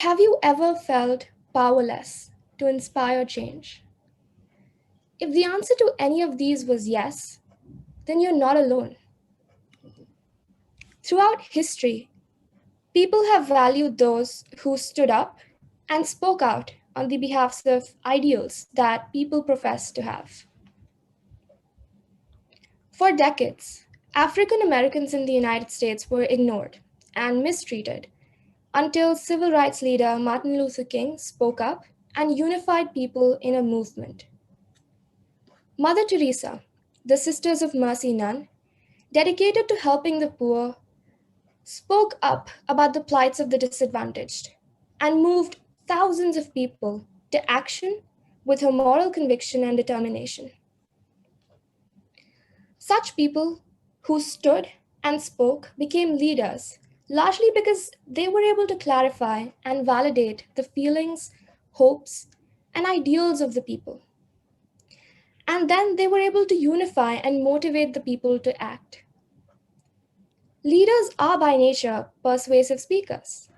Have you ever felt powerless to inspire change? If the answer to any of these was yes, then you're not alone. Throughout history, people have valued those who stood up and spoke out on the behalfs of ideals that people profess to have. For decades, African Americans in the United States were ignored and mistreated until civil rights leader Martin Luther King spoke up and unified people in a movement. Mother Teresa, the Sisters of Mercy nun, dedicated to helping the poor, spoke up about the plights of the disadvantaged and moved thousands of people to action with her moral conviction and determination. Such people who stood and spoke became leaders, largely because they were able to clarify and validate the feelings, hopes, and ideals of the people. And then they were able to unify and motivate the people to act. Leaders are by nature persuasive speakers.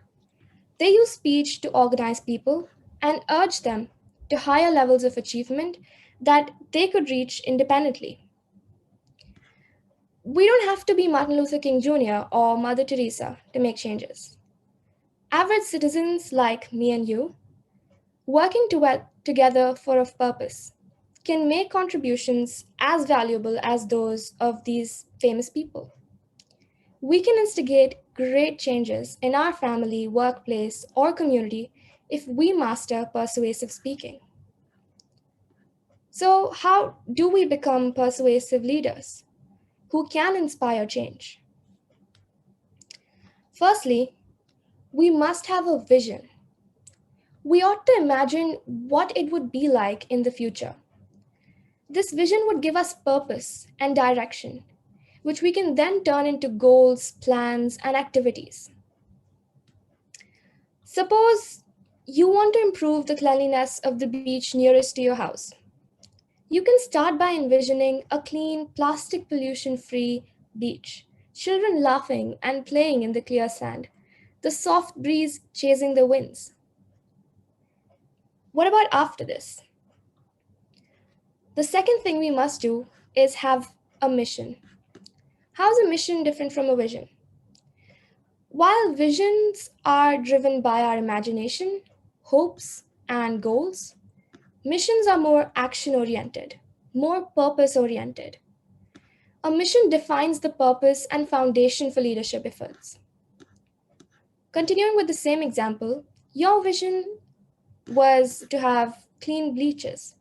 They use speech to organize people and urge them to higher levels of achievement that they could reach independently. We don't have to be Martin Luther King Jr. or Mother Teresa to make changes. Average citizens like me and you, working together for a purpose, can make contributions as valuable as those of these famous people. We can instigate great changes in our family, workplace, or community if we master persuasive speaking. So, how do we become persuasive leaders who can inspire change? Firstly, we must have a vision. We ought to imagine what it would be like in the future. This vision would give us purpose and direction, which we can then turn into goals, plans, and activities. Suppose you want to improve the cleanliness of the beach nearest to your house. You can start by envisioning a clean, plastic pollution free beach, children laughing and playing in the clear sand, the soft breeze chasing the winds. What about after this? The second thing we must do is have a mission. How is a mission different from a vision? While visions are driven by our imagination, hopes, and goals, missions are more action oriented, more purpose oriented. A mission defines the purpose and foundation for leadership efforts. Continuing with the same example, your vision was to have clean beaches.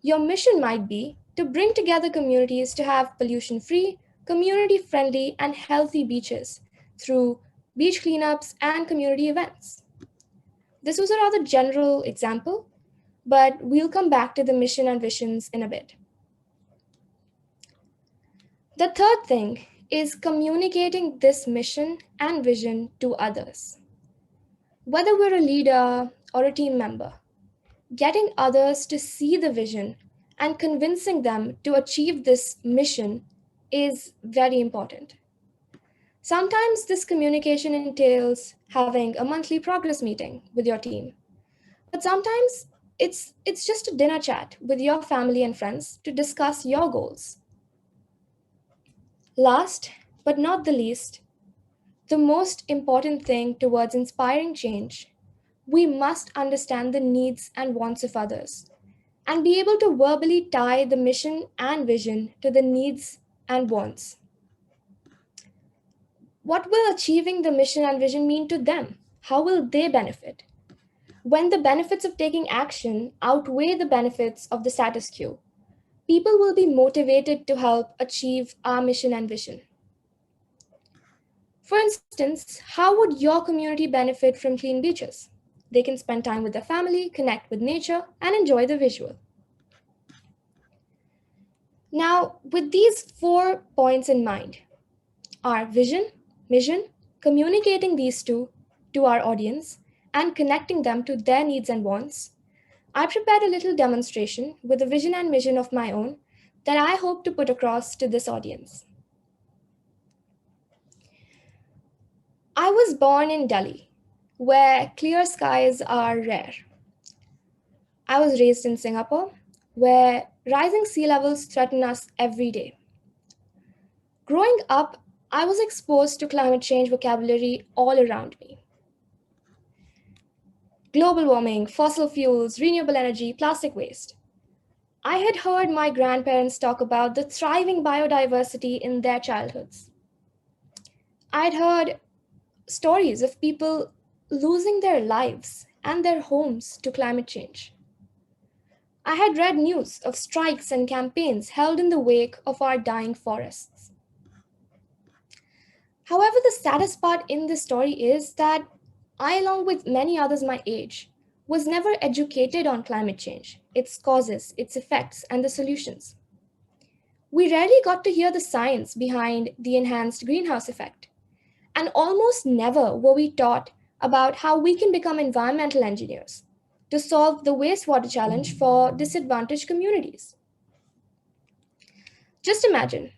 Your mission might be to bring together communities to have pollution free, community friendly, and healthy beaches through beach cleanups and community events. This was a rather general example, but we'll come back to the mission and visions in a bit. The third thing is communicating this mission and vision to others. Whether we're a leader or a team member, getting others to see the vision and convincing them to achieve this mission is very important. Sometimes this communication entails having a monthly progress meeting with your team, but sometimes it's just a dinner chat with your family and friends to discuss your goals. Last but not the least, the most important thing towards inspiring change, we must understand the needs and wants of others and be able to verbally tie the mission and vision to the needs and wants. What will achieving the mission and vision mean to them? How will they benefit? When the benefits of taking action outweigh the benefits of the status quo, people will be motivated to help achieve our mission and vision. For instance, how would your community benefit from clean beaches? They can spend time with their family, connect with nature, and enjoy the visual. Now, with these 4 points in mind, our vision, mission, communicating these two to our audience, and connecting them to their needs and wants, I prepared a little demonstration with a vision and mission of my own that I hope to put across to this audience. I was born in Delhi, where clear skies are rare. I was raised in Singapore, where rising sea levels threaten us every day. Growing up, I was exposed to climate change vocabulary all around me. Global warming, fossil fuels, renewable energy, plastic waste. I had heard my grandparents talk about the thriving biodiversity in their childhoods. I'd heard stories of people losing their lives and their homes to climate change. I had read news of strikes and campaigns held in the wake of our dying forests. However, the saddest part in this story is that I, along with many others my age, was never educated on climate change, its causes, its effects, and the solutions. We rarely got to hear the science behind the enhanced greenhouse effect, and almost never were we taught about how we can become environmental engineers to solve the wastewater challenge for disadvantaged communities. Just imagine,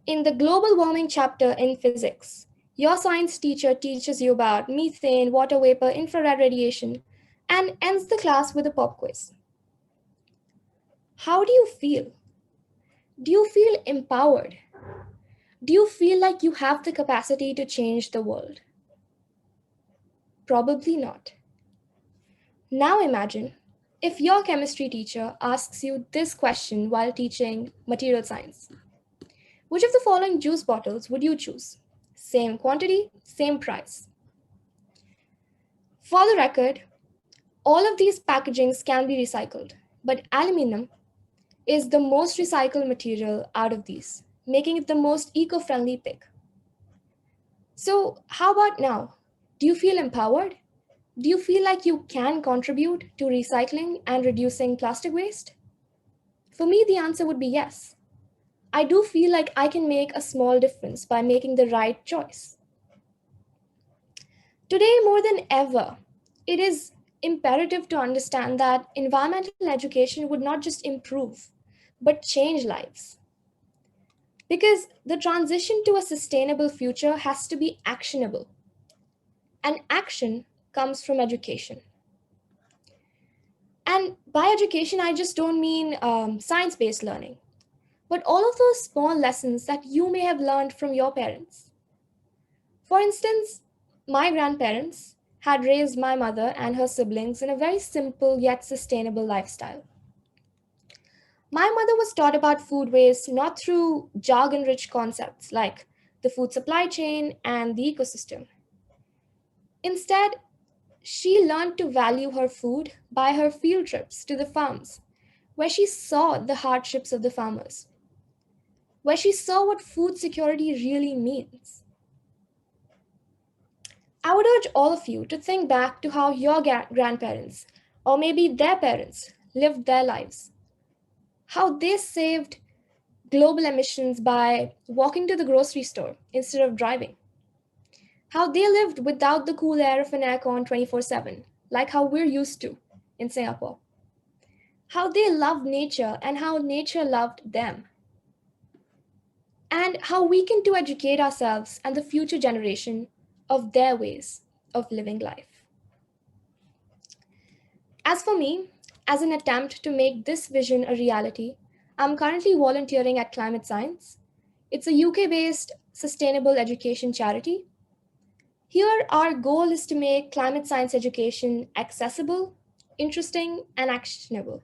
in the global warming chapter in physics, your science teacher teaches you about methane, water vapor, infrared radiation, and ends the class with a pop quiz. How do you feel? Do you feel empowered? Do you feel like you have the capacity to change the world? Probably not. Now imagine if your chemistry teacher asks you this question while teaching material science. Which of the following juice bottles would you choose? Same quantity, same price. For the record, all of these packagings can be recycled, but aluminum is the most recycled material out of these, making it the most eco-friendly pick. So, how about now? Do you feel empowered? Do you feel like you can contribute to recycling and reducing plastic waste? For me, the answer would be yes. I do feel like I can make a small difference by making the right choice. Today, more than ever, it is imperative to understand that environmental education would not just improve, but change lives. Because the transition to a sustainable future has to be actionable, and action comes from education. And by education, I just don't mean science based learning, but all of those small lessons that you may have learned from your parents. For instance, my grandparents had raised my mother and her siblings in a very simple yet sustainable lifestyle. My mother was taught about food waste not through jargon rich concepts like the food supply chain and the ecosystem. Instead, she learned to value her food by her field trips to the farms, where she saw the hardships of the farmers, where she saw what food security really means. I would urge all of you to think back to how your grandparents, or maybe their parents, lived their lives, how they saved global emissions by walking to the grocery store instead of driving, how they lived without the cool air of an aircon 24/7, like how we're used to in Singapore, how they loved nature and how nature loved them, and how we can to educate ourselves and the future generation of their ways of living life. As for me, as an attempt to make this vision a reality, I'm currently volunteering at Climate Science. It's a UK based sustainable education charity. Here, our goal is to make climate science education accessible, interesting, and actionable.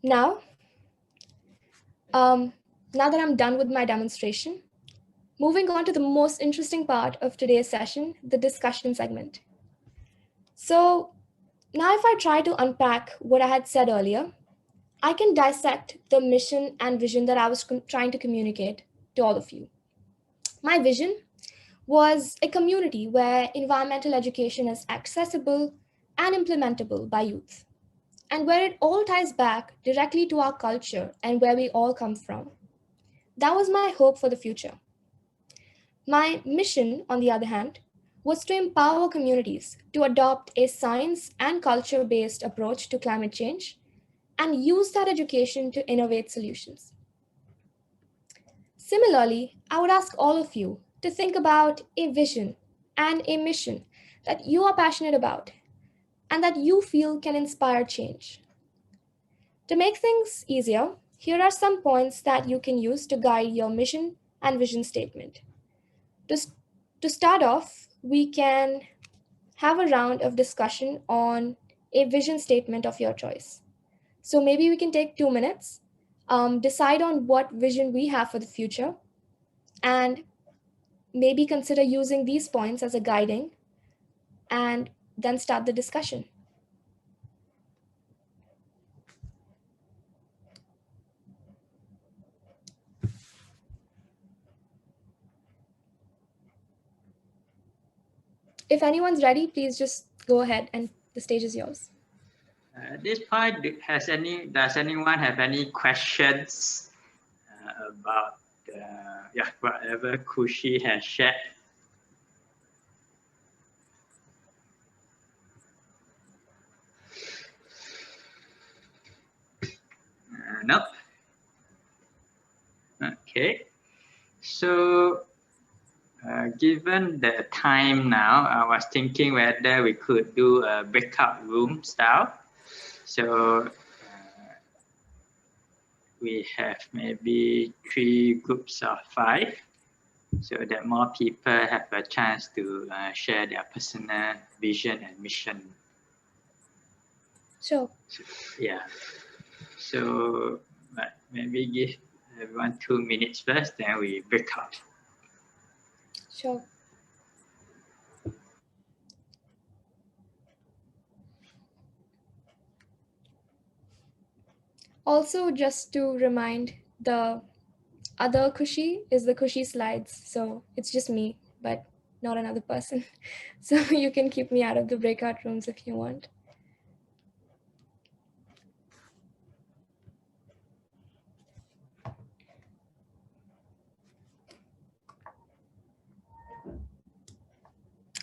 Now, um, now that I'm done with my demonstration, moving on to the most interesting part of today's session, the discussion segment. So, now if I try to unpack what I had said earlier, I can dissect the mission and vision that I was trying to communicate to all of you. My vision was a community where environmental education is accessible and implementable by youth, and where it all ties back directly to our culture and where we all come from. That was my hope for the future. My mission, on the other hand, was to empower communities to adopt a science and culture based approach to climate change and use that education to innovate solutions. Similarly, I would ask all of you to think about a vision and a mission that you are passionate about and that you feel can inspire change. To make things easier, here are some points that you can use to guide your mission and vision statement. To, to start off, we can have a round of discussion on a vision statement of your choice. So maybe we can take 2 minutes, decide on what vision we have for the future, and maybe consider using these points as a guiding, and then start the discussion. If anyone's ready, please just go ahead and the stage is yours. At this point, does anyone have any questions about whatever Khushi has shared? Nope. Okay. So, given the time now, I was thinking whether we could do a breakout room style. So, we have maybe 3 groups of 5, so that more people have a chance to share their personal vision and mission. Sure. Yeah. So maybe give everyone 2 minutes first, then we break out. Sure. Also, just to remind, the other Khushi is the Khushi slides. So it's just me, but not another person. So you can keep me out of the breakout rooms if you want.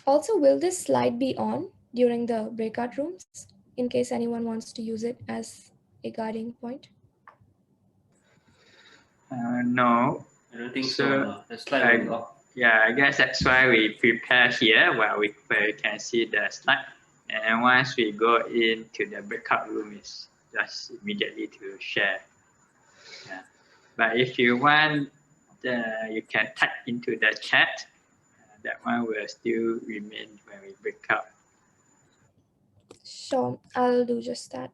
Also, will this slide be on during the breakout rooms in case anyone wants to use it as a guiding point? No. I don't think so. The slide will be off. Yeah, I guess that's why we prepare here where we can see the slide. And once we go into the breakout room, it's just immediately to share. Yeah. But if you want, you can type into the chat. That one will still remain when we break up. Sure, I'll do just that.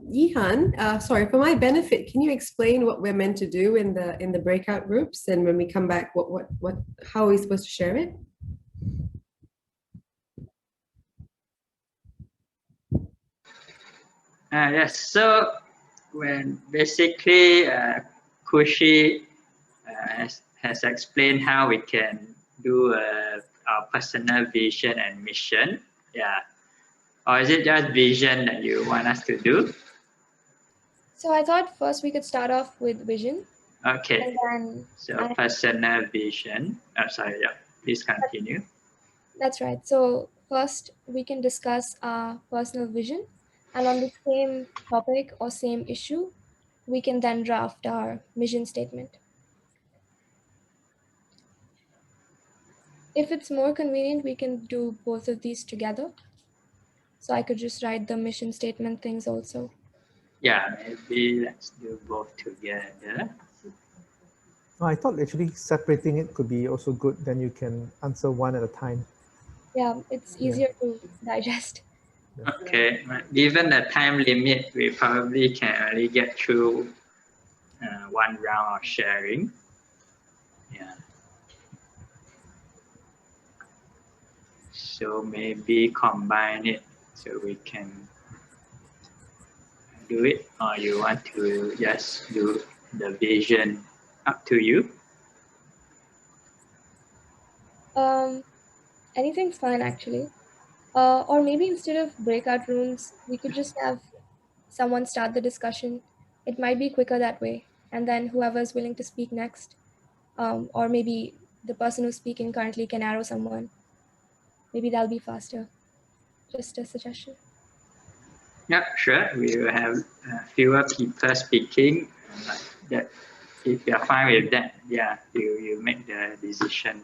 Yihan, sorry, for my benefit, can you explain what we're meant to do in the breakout groups, and when we come back, how are we supposed to share it? Yes, so when basically Khushi has explained how we can do our personal vision and mission. Yeah. Or is it just vision that you want us to do? So I thought first we could start off with vision. Okay. And then so personal vision. I'm sorry, yeah. Please continue. That's right. So first we can discuss our personal vision, and on the same topic or same issue, we can then draft our mission statement. If it's more convenient, we can do both of these together. So I could just write the mission statement things also. Yeah, maybe let's do both together. I thought actually separating it could be also good. Then you can answer one at a time. Yeah, it's easier to digest. Okay, given the time limit, we probably can only get through one round of sharing. Yeah. So maybe combine it so we can do it, or you want to just do the vision? Up to you. Anything's fine actually. Or maybe instead of breakout rooms, we could just have someone start the discussion. It might be quicker that way. And then whoever is willing to speak next, or maybe the person who's speaking currently can arrow someone. Maybe that'll be faster. Just a suggestion. Yeah, sure. We will have fewer people speaking. That if you're fine with that, yeah, you make the decision.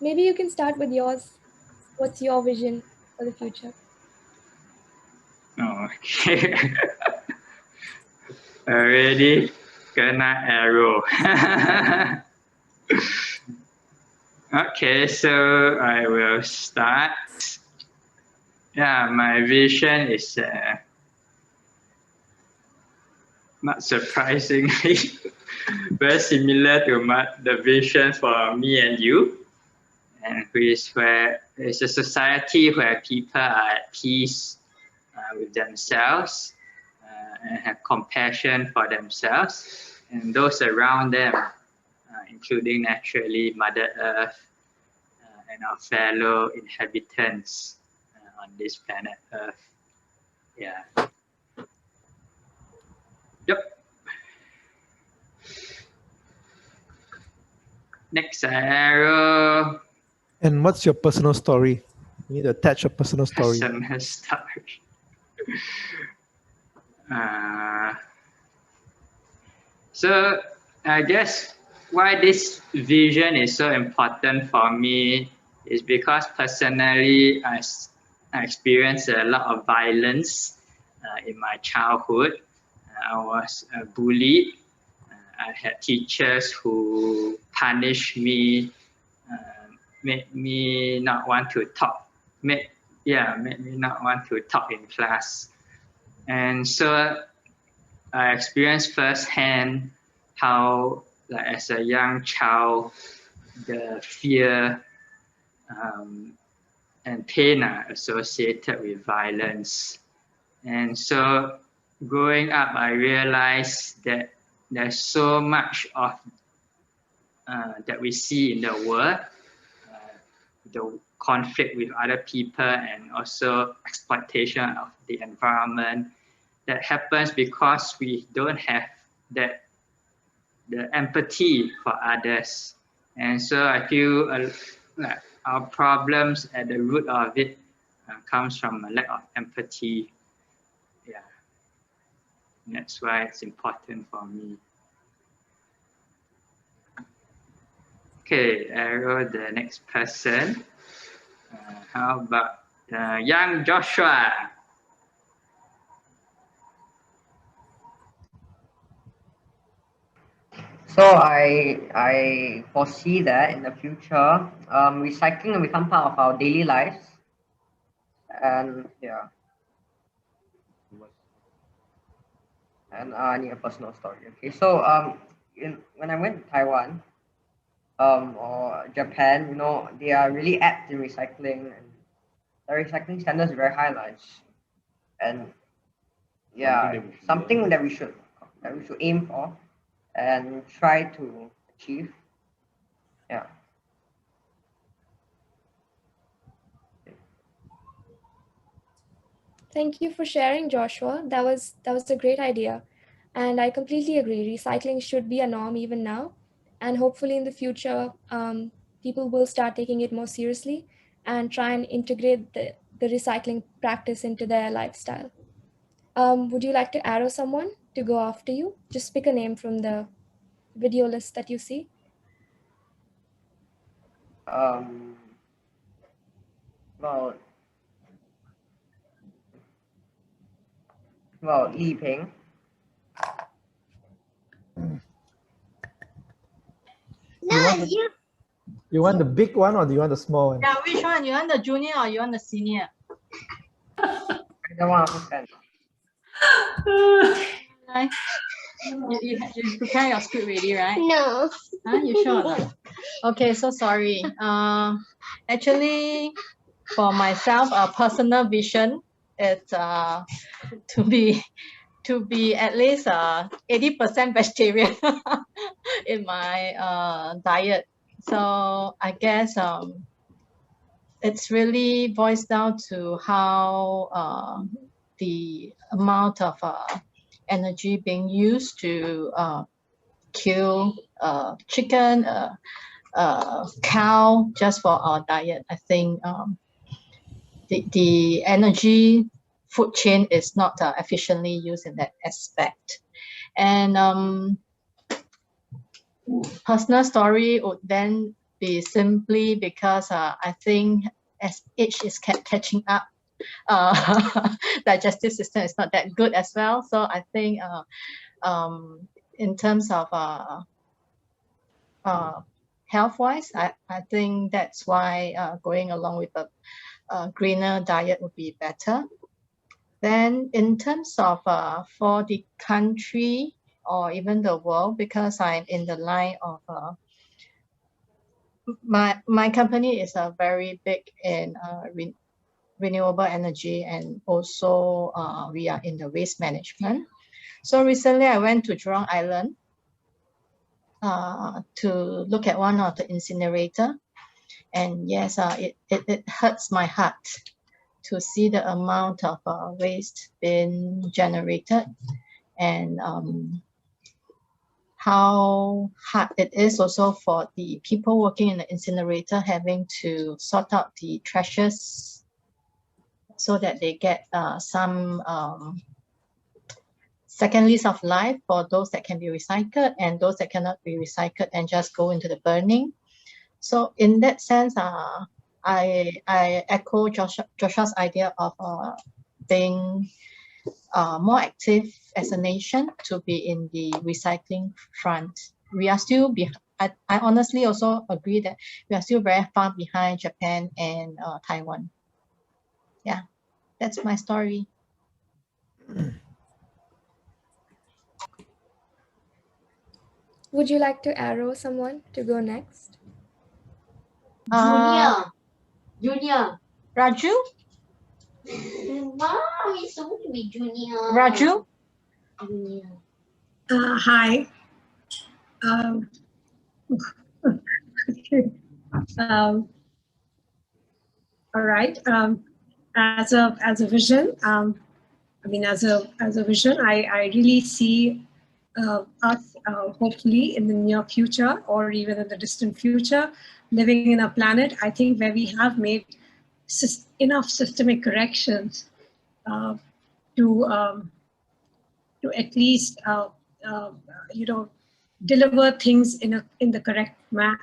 Maybe you can start with yours. What's your vision for the future? Okay. Already kena arrow. Okay, so I will start. Yeah, my vision is not surprisingly very similar to the vision for me and you, and which where it's a society where people are at peace with themselves and have compassion for themselves and those around them, including naturally Mother Earth and our fellow inhabitants on this planet Earth. Yeah. Yep. Next arrow. And what's your personal story? You need to attach a personal story. Personal story. So I guess why this vision is so important for me is because personally I experienced a lot of violence in my childhood. I was bullied. I had teachers who punished me, made me not want to talk. Made me not want to talk in class. And so I experienced firsthand how, like, as a young child, the fear and pain are associated with violence. And so growing up, I realized that there's so much of that we see in the world, the conflict with other people and also exploitation of the environment that happens because we don't have the empathy for others. And so I feel like our problems at the root of it comes from a lack of empathy. Yeah, and that's why it's important for me. Okay, arrow the next person. How about young Joshua? So I foresee that in the future, recycling will become part of our daily lives, and yeah. And I need a personal story. Okay, so when I went to Taiwan, or Japan, they are really apt in recycling, and the recycling standards are very high, like, and yeah, something that we should aim for and try to achieve. Yeah. Thank you for sharing, Joshua. That was a great idea. And I completely agree. Recycling should be a norm even now. And hopefully in the future, people will start taking it more seriously and try and integrate the recycling practice into their lifestyle. Would you like to arrow someone to go after you? Just pick a name from the video list that you see. Well, Li Ping. You want the big one or do you want the small one? Yeah, which one? You want the junior or you want the senior? I don't want to stand. Right? You prepare your script ready, right? No. Huh? You sure or not? Okay, so sorry. Actually, for myself, a personal vision is to be at least 80% vegetarian in my diet. So I guess it's really boils down to how the amount of energy being used to kill chicken, cow, just for our diet. I think the energy food chain is not efficiently used in that aspect. And personal story would then be simply because I think as age is catching up, digestive system is not that good as well. So I think in terms of health-wise, I think that's why going along with a greener diet would be better. Then in terms of for the country or even the world, because I'm in the line of my company is very big in renewable energy, and also we are in the waste management. So recently I went to Jurong Island to look at one of the incinerator, and yes, it hurts my heart to see the amount of waste being generated, and how hard it is also for the people working in the incinerator, having to sort out the trashes so that they get some second lease of life for those that can be recycled, and those that cannot be recycled and just go into the burning. So in that sense, I echo Joshua's idea of being more active as a nation to be in the recycling front. We are still I honestly also agree that we are still very far behind Japan and Taiwan. Yeah, that's my story. Would you like to arrow someone to go next? Junior. Raju? Mom, it's supposed to be Junior. Raju? Junior. Hi. Okay. All right. As a vision, I mean, as a vision, I really see us hopefully in the near future or even in the distant future, living in a planet, I think, where we have made enough systemic corrections to at least deliver things in the correct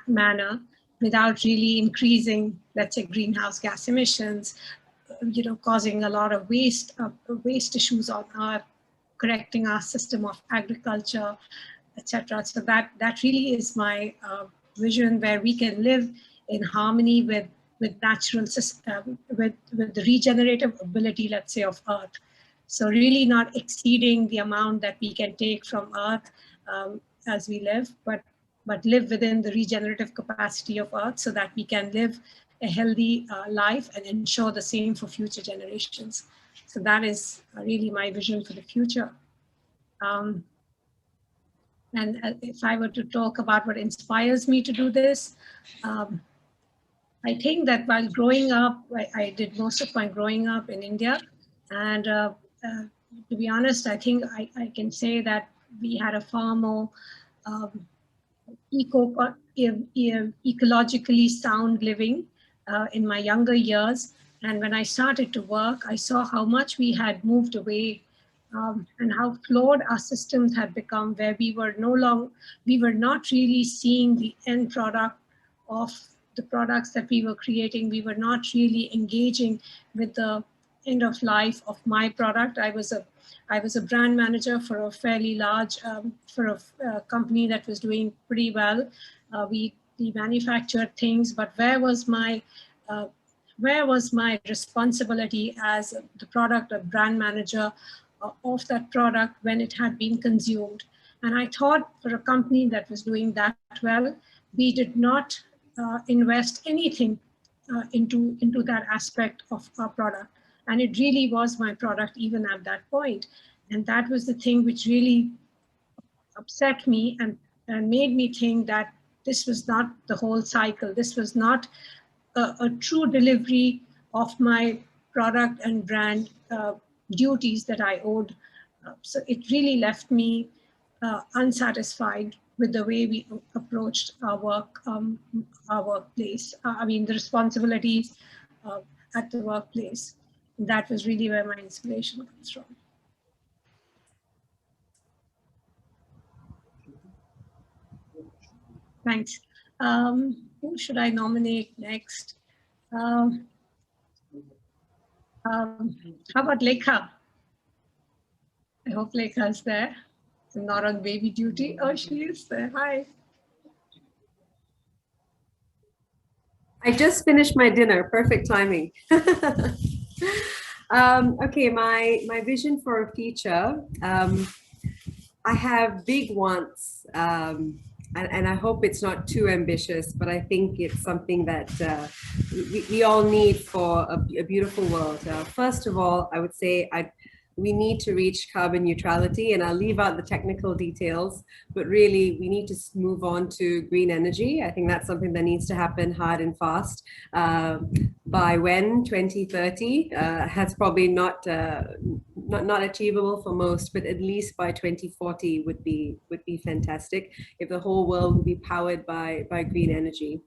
manner without really increasing, let's say, greenhouse gas emissions, causing a lot of waste issues on Earth, correcting our system of agriculture, etc. So that really is my vision, where we can live in harmony with natural system, with the regenerative ability, let's say, of Earth. So really not exceeding the amount that we can take from Earth as we live, but live within the regenerative capacity of Earth, so that we can live a healthy life and ensure the same for future generations. So that is really my vision for the future. And if I were to talk about what inspires me to do this, I think that while growing up, I did most of my growing up in India. And to be honest, I think I can say that we had a far more ecologically sound living in my younger years. And when I started to work, I saw how much we had moved away and how flawed our systems had become, where we were not really seeing the end product of the products that we were creating. We were not really engaging with the end of life of my product. I was a brand manager for a fairly large, for a company that was doing pretty well. We manufactured things, but where was my responsibility as the product or brand manager of that product when it had been consumed? And I thought, for a company that was doing that well, we did not invest anything into that aspect of our product. And it really was my product even at that point. And that was the thing which really upset me and made me think that this was not the whole cycle. This was not a true delivery of my product and brand duties that I owed. So it really left me unsatisfied with the way we approached our workplace. I mean, the responsibilities at the workplace. That was really where my inspiration comes from. Thanks. Who should I nominate next? How about Lekha? I hope Lekha is there. I'm not on baby duty. Oh, she is there. Hi. I just finished my dinner. Perfect timing. Okay, my vision for a future. I have big wants, and I hope it's not too ambitious, but I think it's something that we all need for a beautiful world. First of all, I would say we need to reach carbon neutrality, and I'll leave out the technical details, but really we need to move on to green energy. I think that's something that needs to happen hard and fast. By when? 2030? That's probably not achievable for most, but at least by 2040 would be fantastic if the whole world would be powered by green energy.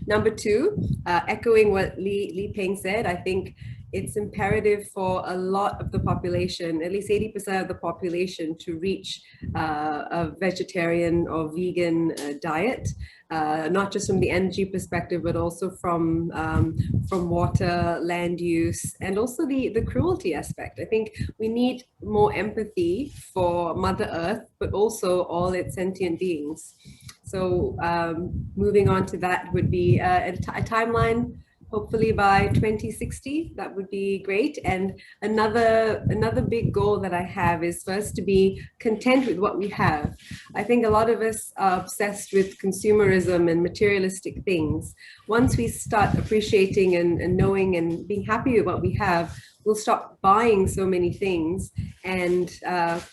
Number two, echoing what Li Peng said, I think it's imperative for a lot of the population, at least 80% of the population, to reach a vegetarian or vegan diet, not just from the energy perspective, but also from water, land use, and also the cruelty aspect. I think we need more empathy for Mother Earth, but also all its sentient beings. So moving on to that would be a timeline, hopefully by 2060, that would be great. And another big goal that I have is for us to be content with what we have. I think a lot of us are obsessed with consumerism and materialistic things. Once we start appreciating and knowing and being happy with what we have, we'll stop buying so many things and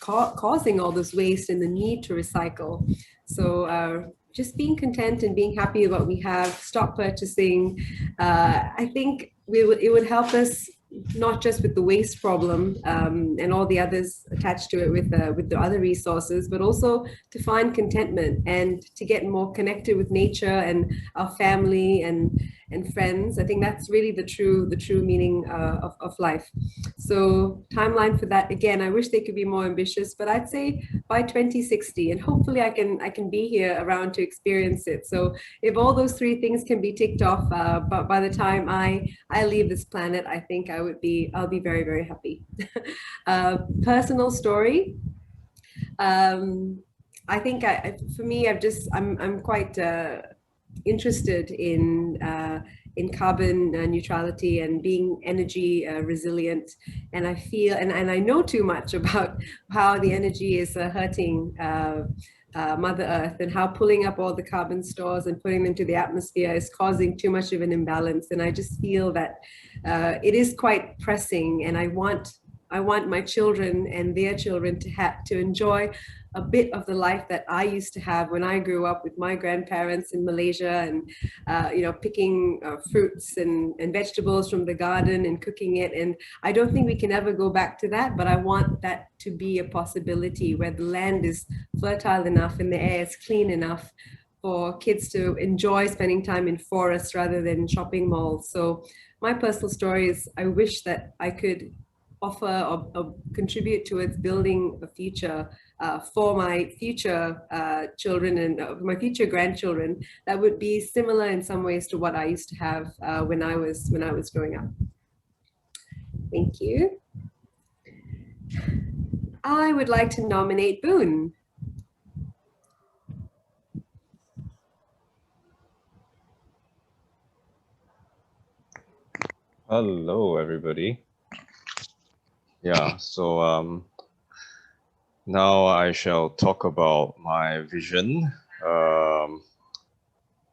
causing all this waste and the need to recycle. So just being content and being happy with what we have, stop purchasing. I think it would help us not just with the waste problem and all the others attached to it with the other resources, but also to find contentment and to get more connected with nature and our family and friends. I think that's really the true meaning of life. So timeline for that, again, I wish they could be more ambitious, but I'd say by 2060, and hopefully I can be here around to experience it. So if all those three things can be ticked off, but by the time I leave this planet, I think I'll be very, very happy. Personal story. I think for me, I'm quite interested in carbon neutrality and being energy resilient, and I feel and I know too much about how the energy is hurting Mother Earth, and how pulling up all the carbon stores and putting them into the atmosphere is causing too much of an imbalance. And I just feel that it is quite pressing, and I want my children and their children to enjoy a bit of the life that I used to have when I grew up with my grandparents in Malaysia, and picking fruits and vegetables from the garden and cooking it. And I don't think we can ever go back to that, but I want that to be a possibility where the land is fertile enough and the air is clean enough for kids to enjoy spending time in forests rather than shopping malls. So my personal story is I wish that I could offer or contribute towards building a future for my future children and my future grandchildren that would be similar in some ways to what I used to have when I was growing up. Thank you. I would like to nominate Boone. Hello, everybody. Yeah, so now I shall talk about my vision.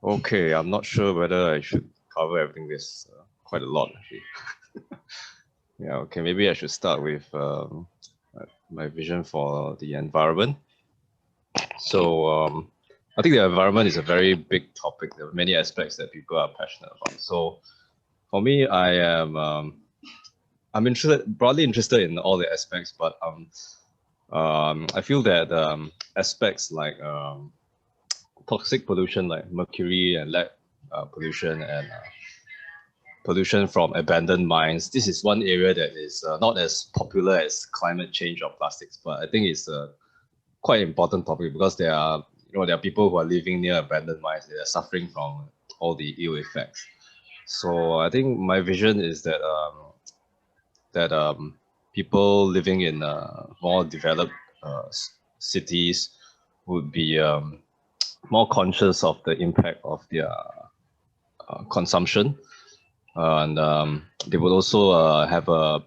Okay, I'm not sure whether I should cover everything. This quite a lot, actually. Yeah, okay, maybe I should start with my vision for the environment. So I think the environment is a very big topic. There are many aspects that people are passionate about. So for me, I'm broadly interested in all the aspects, but I feel that aspects like toxic pollution, like mercury and lead pollution, and pollution from abandoned mines. This is one area that is not as popular as climate change or plastics, but I think it's a quite important topic because there are people who are living near abandoned mines. They are suffering from all the ill effects. So I think my vision is that people living in more developed cities would be more conscious of the impact of their consumption, and they would also have a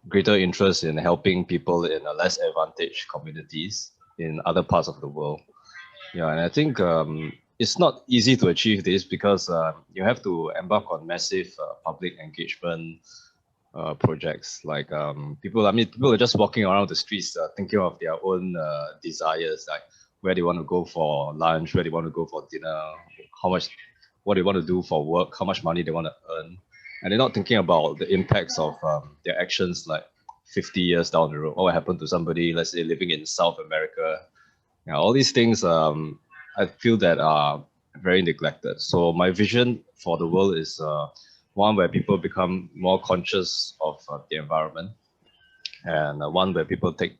greater interest in helping people in less advantaged communities in other parts of the world. Yeah, and I think it's not easy to achieve this because you have to embark on massive public engagement projects. Like people are just walking around the streets thinking of their own desires, like where they want to go for lunch, where they want to go for dinner, what they want to do for work, how much money they want to earn. And they're not thinking about the impacts of their actions like 50 years down the road. What will happen to somebody, let's say, living in South America? All these things I feel that are very neglected. So my vision for the world is one where people become more conscious of the environment, and one where people take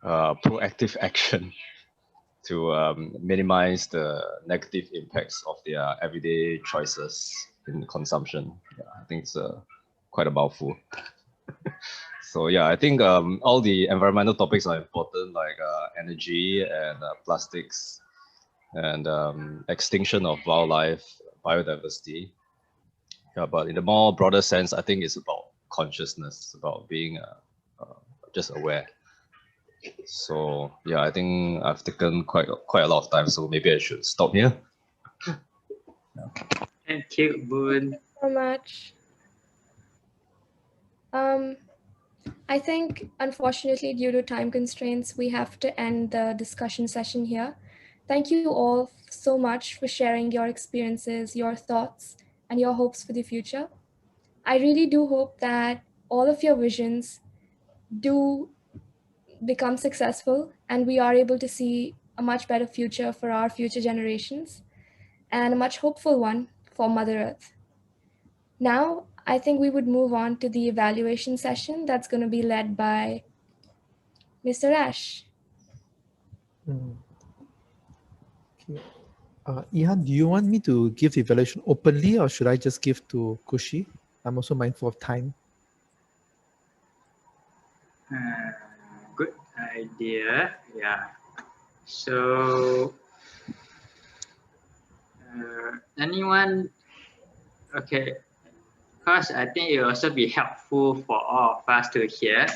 proactive action to minimize the negative impacts of their everyday choices in consumption. Yeah, I think it's quite a mouthful. So yeah, I think all the environmental topics are important, like energy and plastics and extinction of wildlife, biodiversity. Yeah, but in a more broader sense, I think it's about consciousness, about being just aware. So yeah, I think I've taken quite a lot of time, so maybe I should stop here. Thank you, Boon. Thank you so much. I think, unfortunately, due to time constraints, we have to end the discussion session here. Thank you all so much for sharing your experiences, your thoughts, and your hopes for the future. I really do hope that all of your visions do become successful and we are able to see a much better future for our future generations and a much hopeful one for Mother Earth. Now, I think we would move on to the evaluation session that's going to be led by Mr. Ash. Okay. Ihan, do you want me to give the evaluation openly or should I just give to Khushi? I'm also mindful of time. Good idea. Yeah. So, anyone? Okay. Because I think it will also be helpful for all of us to hear.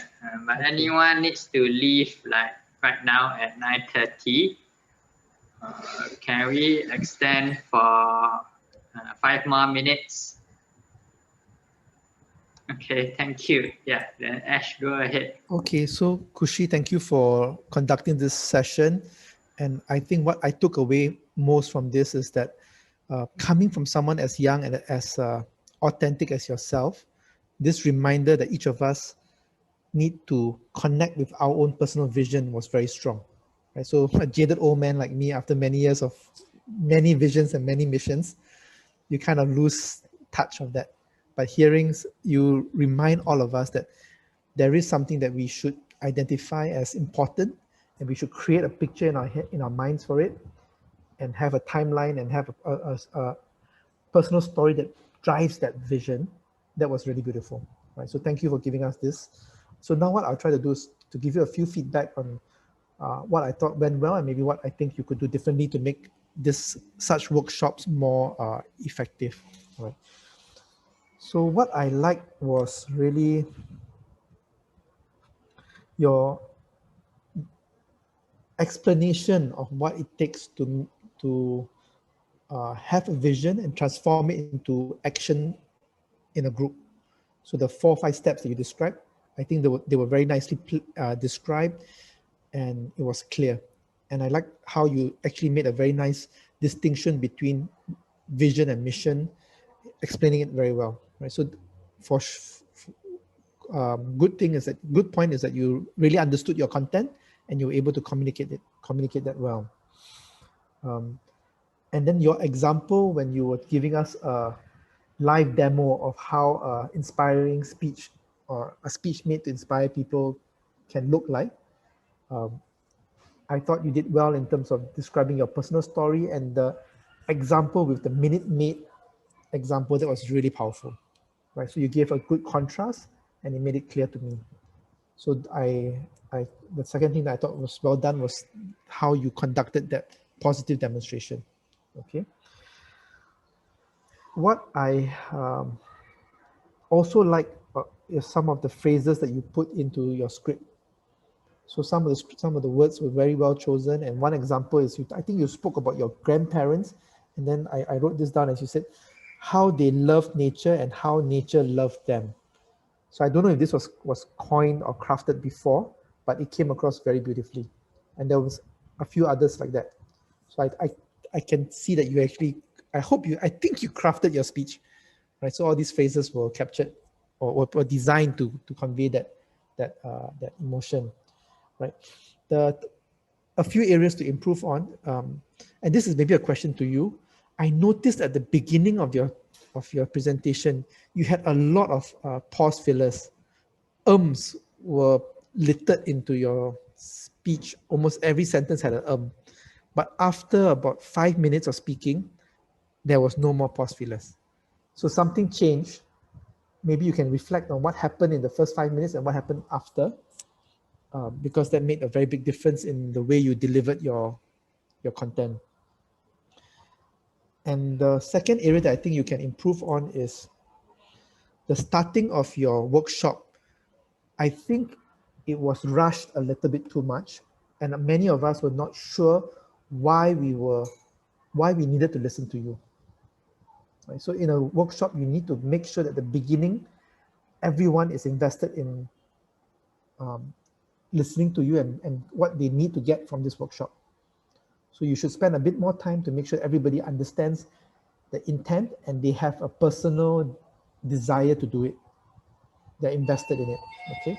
But anyone needs to leave like right now at 9:30. Can we extend for 5 more minutes? Okay, thank you. Yeah, then Ash, go ahead. Okay, so Khushi, thank you for conducting this session. And I think what I took away most from this is that coming from someone as young and as authentic as yourself, this reminder that each of us need to connect with our own personal vision was very strong. Right? So a jaded old man like me, after many years of many visions and many missions, you kind of lose touch of that. But hearings, you remind all of us that there is something that we should identify as important, and we should create a picture in our head, in our minds for it, and have a timeline and have a personal story that drives that vision. That was really beautiful, right? So thank you for giving us this. So now what I'll try to do is to give you a few feedback on what I thought went well and maybe what I think you could do differently to make such workshops more effective, right? So what I liked was really your explanation of what it takes to have a vision and transform it into action in a group. So the 4 or 5 steps that you described, I think they were very nicely described, and it was clear. And I like how you actually made a very nice distinction between vision and mission, explaining it very well, right? So for good point is that you really understood your content and you were able to communicate that well. And then your example when you were giving us a live demo of how inspiring speech or a speech made to inspire people can look like. I thought you did well in terms of describing your personal story, and the example with the Minute Maid example, that was really powerful, right? So you gave a good contrast and it made it clear to me. So the second thing that I thought was well done was how you conducted that positive demonstration. Okay. What I also like is some of the phrases that you put into your script. So some of the words were very well chosen. And one example is I think you spoke about your grandparents, and then I wrote this down as you said, how they loved nature and how nature loved them. So I don't know if this was coined or crafted before, but it came across very beautifully. And there was a few others like that. So I can see that you actually, I think you crafted your speech, right? So all these phrases were captured or were designed to convey that emotion, right? A few areas to improve on, and this is maybe a question to you. I noticed at the beginning of your presentation, you had a lot of pause fillers. Were littered into your speech. Almost every sentence had an but after about 5 minutes of speaking, there was no more pause fillers. So something changed. Maybe you can reflect on what happened in the first 5 minutes and what happened after, because that made a very big difference in the way you delivered your content. And the second area that I think you can improve on is the starting of your workshop. I think it was rushed a little bit too much, and many of us were not sure why we needed to listen to you. Right? So in a workshop, you need to make sure that at the beginning, everyone is invested in listening to you and what they need to get from this workshop. So you should spend a bit more time to make sure everybody understands the intent and they have a personal desire to do it. They're invested in it, okay?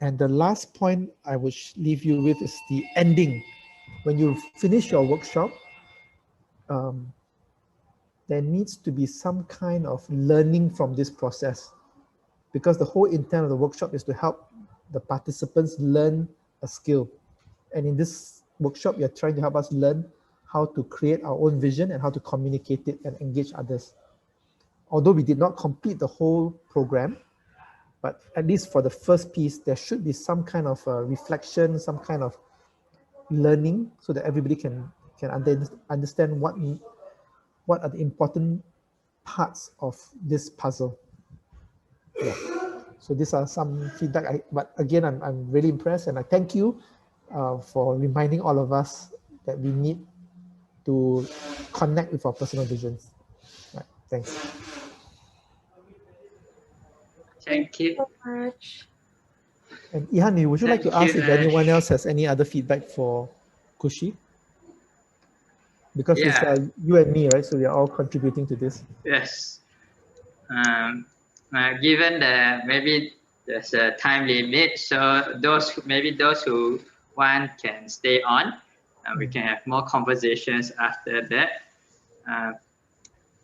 And the last point I would leave you with is the ending. When you finish your workshop, there needs to be some kind of learning from this process, because the whole intent of the workshop is to help the participants learn a skill. And in this workshop, you're trying to help us learn how to create our own vision and how to communicate it and engage others. Although we did not complete the whole program, but at least for the first piece, there should be some kind of reflection, some kind of learning, so that everybody can understand what are the important parts of this puzzle. Yeah. So these are some feedback. But again, I'm really impressed, and I thank you for reminding all of us that we need to connect with our personal visions. Right. Thanks. Thank you so much. And Ihani, would you like to ask if anyone else has any other feedback for Khushi? Because it's you and me, right? So we are all contributing to this. Yes. Given that maybe there's a time limit, so those who want can stay on. We can have more conversations after that.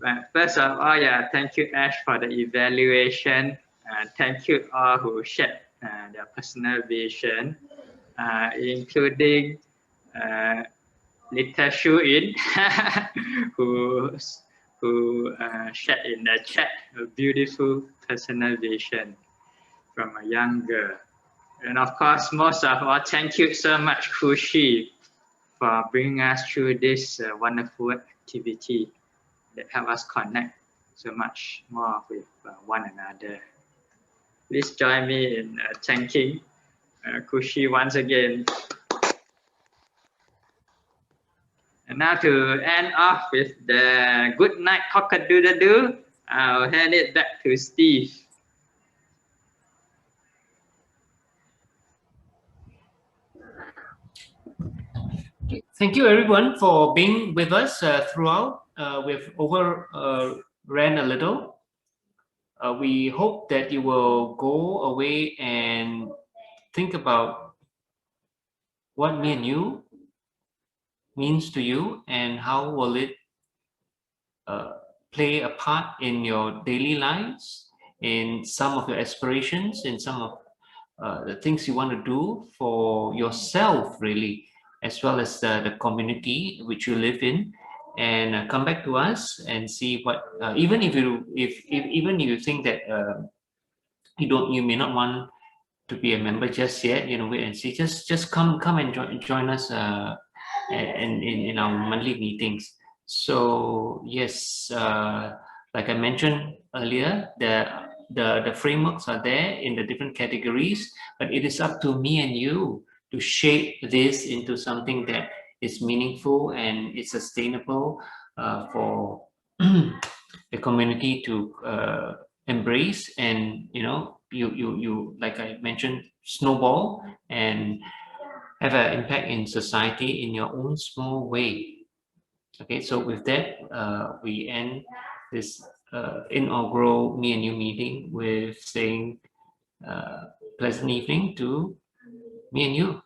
But first of all, thank you, Ash, for the evaluation. Thank you all who shared their personal vision, including Little Shu-in, who shared in the chat a beautiful personal vision from a young girl. And of course, most of all, thank you so much, Khushi, for bringing us through this wonderful activity that help us connect so much more with one another. Please join me in thanking Khushi once again. And now to end off with the good night cock-a-doodle-doo, I'll hand it back to Steve. Thank you everyone for being with us throughout. We've overran a little. We hope that you will go away and think about what Me&U means to you and how will it play a part in your daily lives, in some of your aspirations, in some of the things you want to do for yourself, really, as well as the community which you live in. And come back to us and see what, even if even if you think that you may not want to be a member just yet, wait and see. Just come and join us in our monthly meetings. So yes, like I mentioned earlier, the frameworks are there in the different categories, but it is up to me and you to shape this into something that is meaningful and is sustainable for the community to embrace, and you like I mentioned, snowball and have an impact in society in your own small way. Okay, so with that, we end this inaugural Me&U meeting with saying pleasant evening to Me&U.